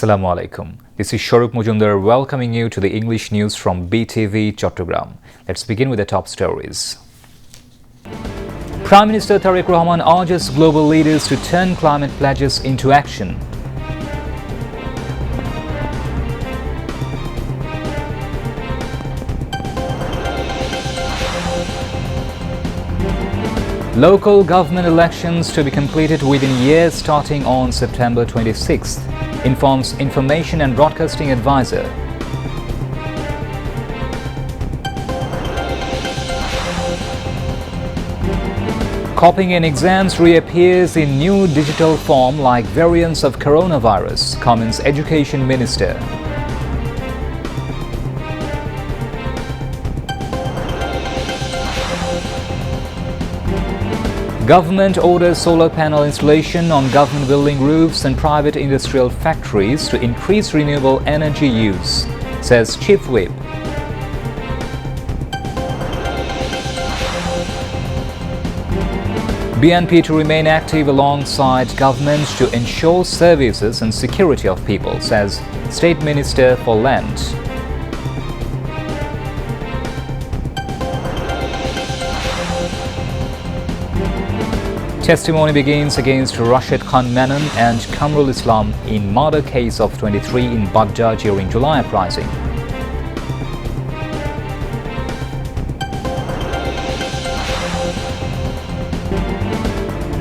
Assalamu alaikum. This is Shahrukh Mujumdar welcoming you to the English news from Btv-Chattogram. Let's begin with the top stories. Prime Minister Tariq Rahman urges global leaders to turn climate pledges into action. Local government elections to be completed within years starting on September 26th, informs Information and Broadcasting Advisor. Copying in exams reappears in new digital form like variants of coronavirus, comments Education Minister. Government orders solar panel installation on government building roofs and private industrial factories to increase renewable energy use, says Chief Whip. BNP to remain active alongside government to ensure services and security of people, says State Minister for Land. Testimony begins against Rashid Khan Menon and Kamrul Islam in murder case of 23 in Baghdad during July uprising.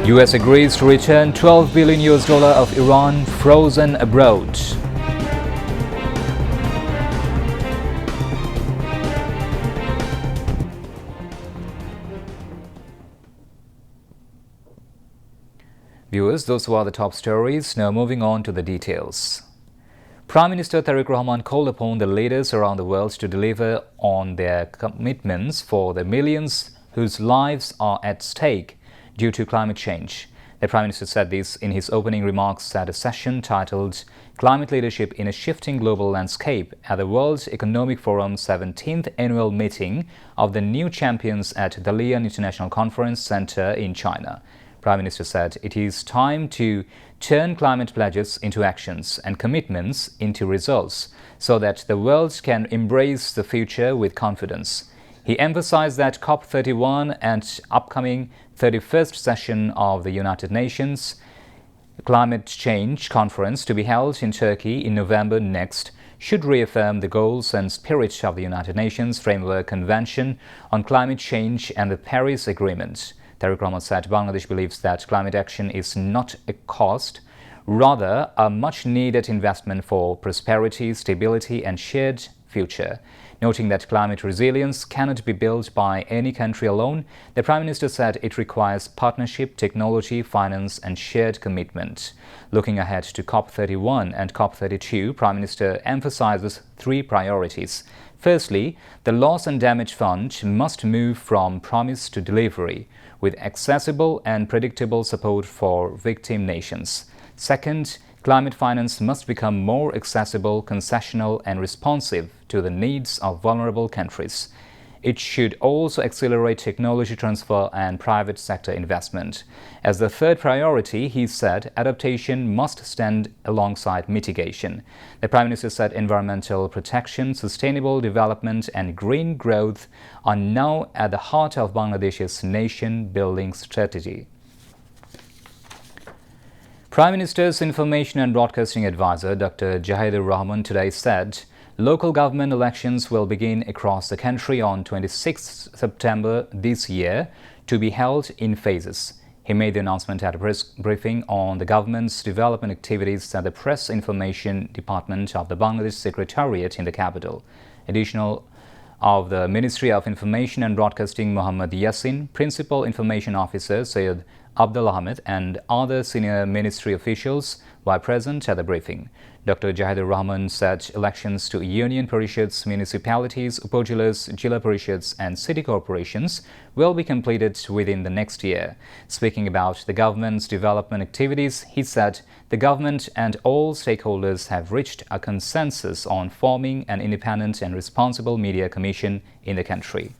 US agrees to return $12 billion of Iran frozen abroad. Viewers, those were the top stories. Now moving on to the details. Prime Minister Tariq Rahman called upon the leaders around the world to deliver on their commitments for the millions whose lives are at stake due to climate change. The Prime Minister said this in his opening remarks at a session titled Climate Leadership in a Shifting Global Landscape at the World Economic Forum's 17th annual meeting of the New Champions at Dalian International Conference Center in China. Prime Minister said it is time to turn climate pledges into actions and commitments into results so that the world can embrace the future with confidence. He emphasized that COP31 and upcoming 31st session of the United Nations Climate Change Conference to be held in Turkey in November next should reaffirm the goals and spirit of the United Nations Framework Convention on Climate Change and the Paris Agreement. Tariq Rahman said Bangladesh believes that climate action is not a cost, rather a much-needed investment for prosperity, stability and shared future. Noting that climate resilience cannot be built by any country alone, the Prime Minister said it requires partnership, technology, finance and shared commitment. Looking ahead to COP31 and COP32, Prime Minister emphasizes three priorities. Firstly, the Loss and Damage Fund must move from promise to delivery, with accessible and predictable support for victim nations. Second, climate finance must become more accessible, concessional and responsive to the needs of vulnerable countries. It should also accelerate technology transfer and private sector investment. As the third priority, he said, adaptation must stand alongside mitigation. The Prime Minister said environmental protection, sustainable development and green growth are now at the heart of Bangladesh's nation-building strategy. Prime Minister's Information and Broadcasting Advisor, Dr. Jahidur Rahman, today said local government elections will begin across the country on 26 September this year to be held in phases. He made the announcement at a press briefing on the government's development activities at the Press Information Department of the Bangladesh Secretariat in the capital. Additional of the Ministry of Information and Broadcasting Muhammad Yassin, Principal Information Officer Syed Abdul Ahmed and other senior ministry officials were present at the briefing. Dr. Jahidur Rahman said elections to union parishads, municipalities, upajilas, jilla parishads and city corporations will be completed within the next year. Speaking about the government's development activities, he said the government and all stakeholders have reached a consensus on forming an independent and responsible media commission in the country.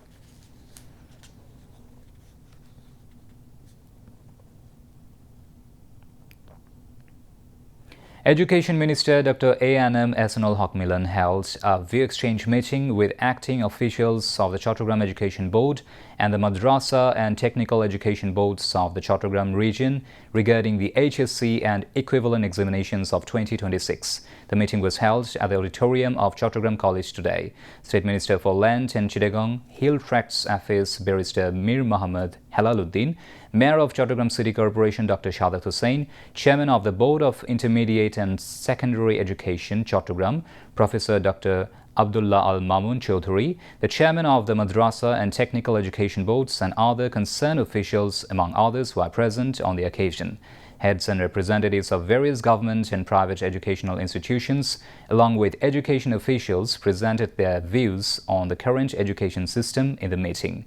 Education Minister Dr. A.N.M. Ehsanul Haq Milan held a view exchange meeting with acting officials of the Chattogram Education Board and the Madrasa and Technical Education Boards of the Chattogram region regarding the HSC and equivalent examinations of 2026. The meeting was held at the auditorium of Chattogram College today. State Minister for Land and Chittagong Hill Tracts Affairs Barrister Mir Mohammad Helaluddin, Mayor of Chattogram City Corporation Dr. Shadat Hussain, Chairman of the Board of Intermediate and Secondary Education Chattogram, Professor Dr. Abdullah Al-Mamun Chaudhuri, the Chairman of the Madrasa and Technical Education Boards and other concerned officials, among others, were present on the occasion. Heads and representatives of various government and private educational institutions, along with education officials, presented their views on the current education system in the meeting.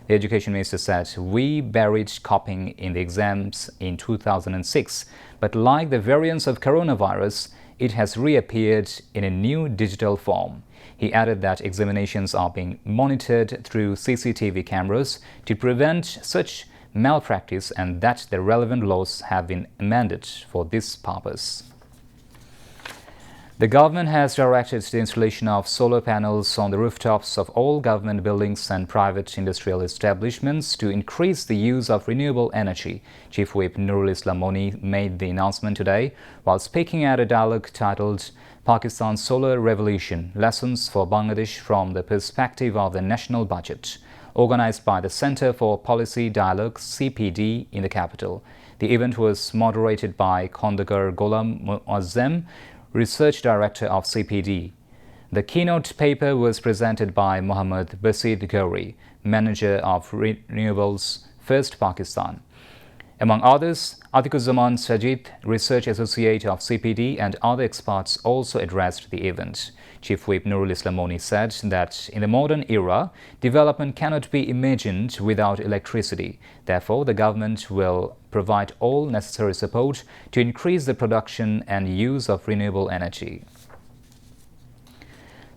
The Education Minister said, "We buried copying in the exams in 2006, but like the variants of coronavirus, it has reappeared in a new digital form." He added that examinations are being monitored through CCTV cameras to prevent such malpractice and that the relevant laws have been amended for this purpose. The government has directed the installation of solar panels on the rooftops of all government buildings and private industrial establishments to increase the use of renewable energy. Chief Whip Nurul Islam Moni made the announcement today while speaking at a dialogue titled Pakistan's Solar Revolution: Lessons for Bangladesh from the Perspective of the National Budget, organized by the Center for Policy Dialogue (CPD) in the capital. The event was moderated by Khandagar Gholam Muazzem, Research Director of CPD. The keynote paper was presented by Mohammad Basid Gauri, Manager of Renewables First Pakistan. Among others, Atiquzzzaman Sajid, Research Associate of CPD, and other experts also addressed the event. Chief Whip Nurul Islam Moni said that in the modern era, development cannot be imagined without electricity. Therefore, the government will provide all necessary support to increase the production and use of renewable energy.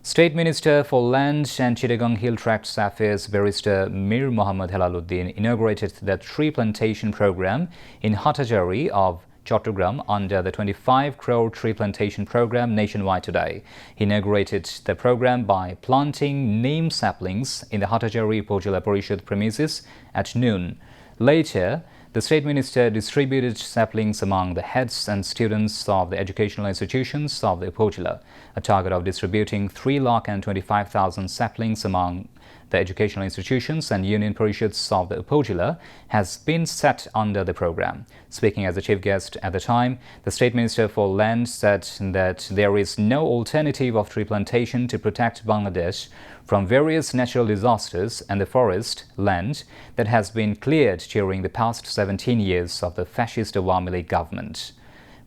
State Minister for Land and Chittagong Hill Tracts Affairs Barrister Mir Mohammad Helaluddin inaugurated the tree plantation program in Hatajari of Chattogram under the 25 crore tree plantation program nationwide today. He inaugurated the program by planting neem saplings in the Hatajari Upazila Parishad premises at noon. Later, the State Minister distributed saplings among the heads and students of the educational institutions of the Upazila. A target of distributing 3,25,000 saplings among the educational institutions and union parishads of the Upazila has been set under the program. Speaking as the chief guest at the time, the State Minister for Land said that there is no alternative of tree plantation to protect Bangladesh from various natural disasters and the forest land that has been cleared during the past 17 years of the fascist Awami League government.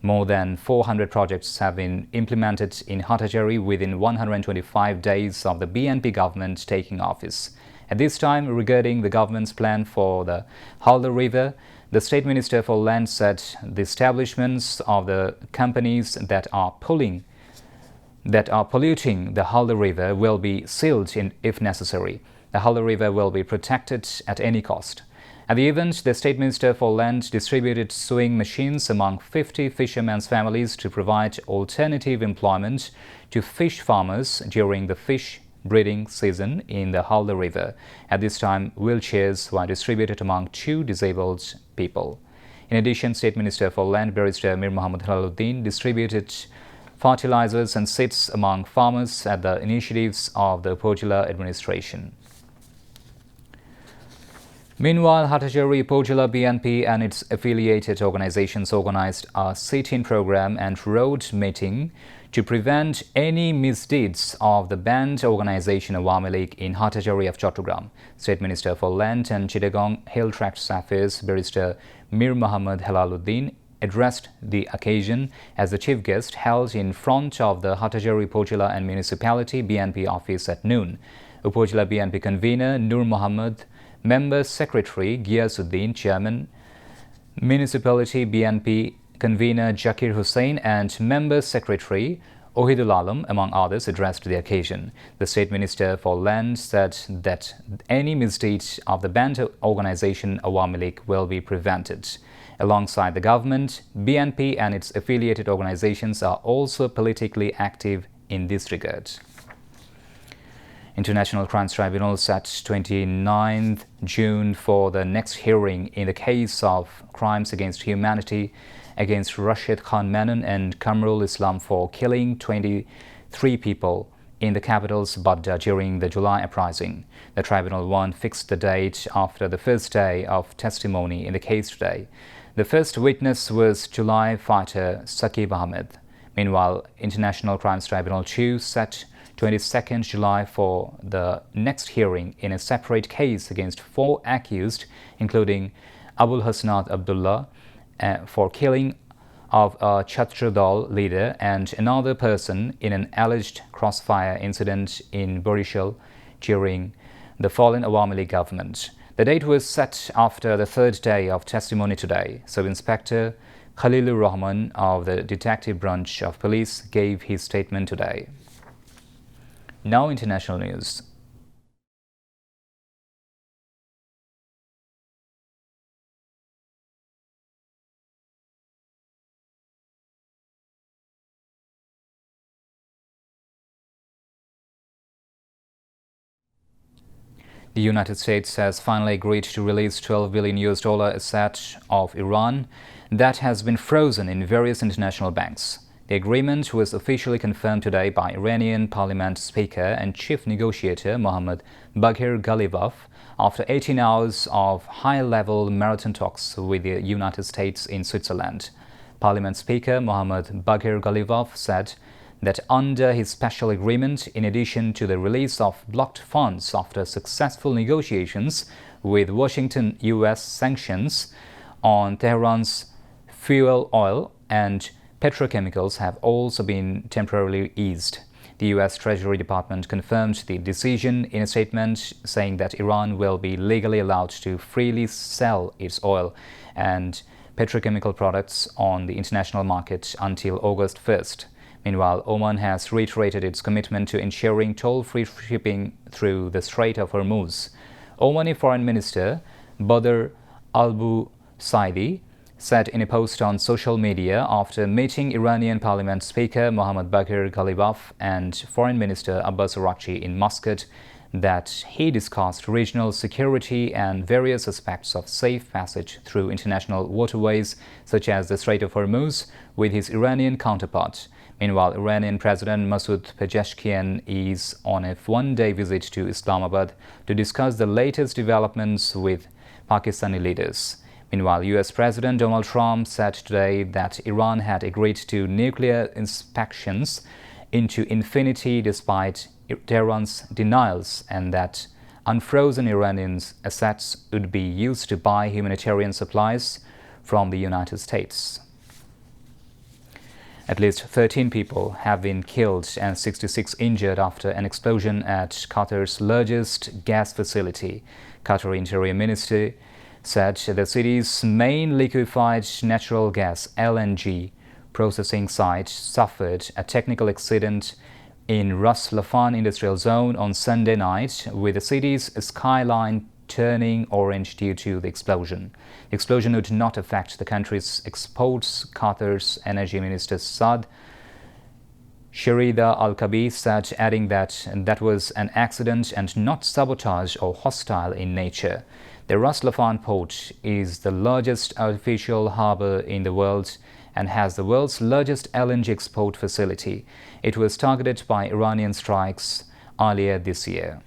More than 400 projects have been implemented in Hatajari within 125 days of the BNP government taking office. At this time, regarding the government's plan for the Halda River, the State Minister for Land said the establishments of the companies that are polluting the Halda River will be sealed if necessary. The Halda River will be protected at any cost. At the event, the State Minister for Land distributed sewing machines among 50 fishermen's families to provide alternative employment to fish farmers during the fish breeding season in the Halda River. At this time, wheelchairs were distributed among 2 disabled people. In addition, State Minister for Land Barrister Mir Mohammad Helaluddin distributed fertilizers and seeds among farmers at the initiatives of the Upazila administration. Meanwhile, Hatajari Upazila BNP and its affiliated organizations organized a sit-in program and road meeting to prevent any misdeeds of the banned organization Awami League in Hatajari of Chattogram. State Minister for Land and Chittagong Hill Tracts Affairs Barrister Mir Mohammad Helaluddin addressed the occasion as the chief guest held in front of the Hatajari Upazila and Municipality BNP office at noon. Upazila BNP convener Nur Mohammed, Member Secretary Giyasuddin, Chairman, Municipality BNP Convener Jakir Hussain and Member Secretary Ohidul Alam, among others, addressed the occasion. The State Minister for Land said that any misdeeds of the banned organization Awami League will be prevented. Alongside the government, BNP and its affiliated organizations are also politically active in this regard. International Crimes Tribunal set 29th June for the next hearing in the case of crimes against humanity against Rashid Khan Menon and Kamrul Islam for killing 23 people in the capital's Baghdad during the July uprising. The tribunal one fixed the date after the first day of testimony in the case today. The first witness was July fighter Saqib Ahmed. Meanwhile, International Crimes Tribunal 2 set 22nd July for the next hearing in a separate case against 4 accused, including Abul Hasnat Abdullah for killing of a Chhatra Dal leader and another person in an alleged crossfire incident in Barishal during the fallen Awami League government. The date was set after the third day of testimony today. Sub-Inspector Khalilur Rahman of the Detective Branch of Police gave his statement today. Now international news. The United States has finally agreed to release $12 billion asset of Iran that has been frozen in various international banks. The agreement was officially confirmed today by Iranian Parliament Speaker and Chief Negotiator Mohammad Baghir Ghalibaf after 18 hours of high-level marathon talks with the United States in Switzerland. Parliament Speaker Mohammad Baghir Ghalibaf said that under his special agreement, in addition to the release of blocked funds after successful negotiations with Washington, U.S. sanctions on Tehran's fuel oil and petrochemicals have also been temporarily eased. The U.S. Treasury Department confirmed the decision in a statement, saying that Iran will be legally allowed to freely sell its oil and petrochemical products on the international market until August 1st. Meanwhile, Oman has reiterated its commitment to ensuring toll-free shipping through the Strait of Hormuz. Omani Foreign Minister Badr al-Busaidi said in a post on social media after meeting Iranian Parliament Speaker Mohammad Baghir Ghalibaf and Foreign Minister Abbas Araghchi in Muscat that he discussed regional security and various aspects of safe passage through international waterways such as the Strait of Hormuz with his Iranian counterpart. Meanwhile, Iranian President Masoud Pezeshkian is on a one-day visit to Islamabad to discuss the latest developments with Pakistani leaders. Meanwhile, U.S. President Donald Trump said today that Iran had agreed to nuclear inspections into infinity despite Tehran's denials, and that unfrozen Iranian assets would be used to buy humanitarian supplies from the United States. At least 13 people have been killed and 66 injured after an explosion at Qatar's largest gas facility. Qatar Interior Ministry said the city's main liquefied natural gas (LNG) processing site suffered a technical accident in Ras Laffan Industrial Zone on Sunday night, with the city's skyline turning orange due to the explosion. The explosion would not affect the country's exports, Qatar's Energy Minister Saad Sherida Al-Kabi said, adding that that was an accident and not sabotage or hostile in nature. The Ras Laffan port is the largest artificial harbor in the world and has the world's largest LNG export facility. It was targeted by Iranian strikes earlier this year.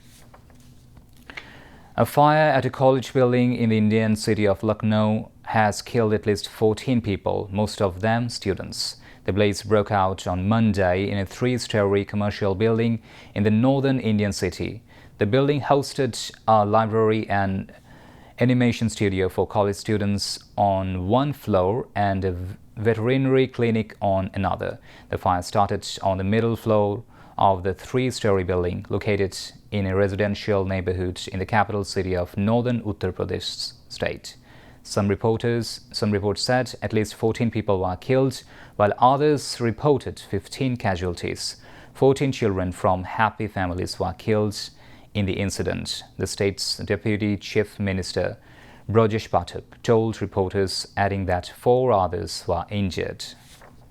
A fire at a college building in the Indian city of Lucknow has killed at least 14 people, most of them students. The blaze broke out on Monday in a 3-story commercial building in the northern Indian city. The building hosted a library and animation studio for college students on one floor and a veterinary clinic on another. The fire started on the middle floor of the 3-story building located in a residential neighborhood in the capital city of northern Uttar Pradesh state. Some reports said at least 14 people were killed, while others reported 15 casualties. 14 children from happy families were killed in the incident. The state's Deputy Chief Minister Brajesh Pathak told reporters, adding that 4 others were injured.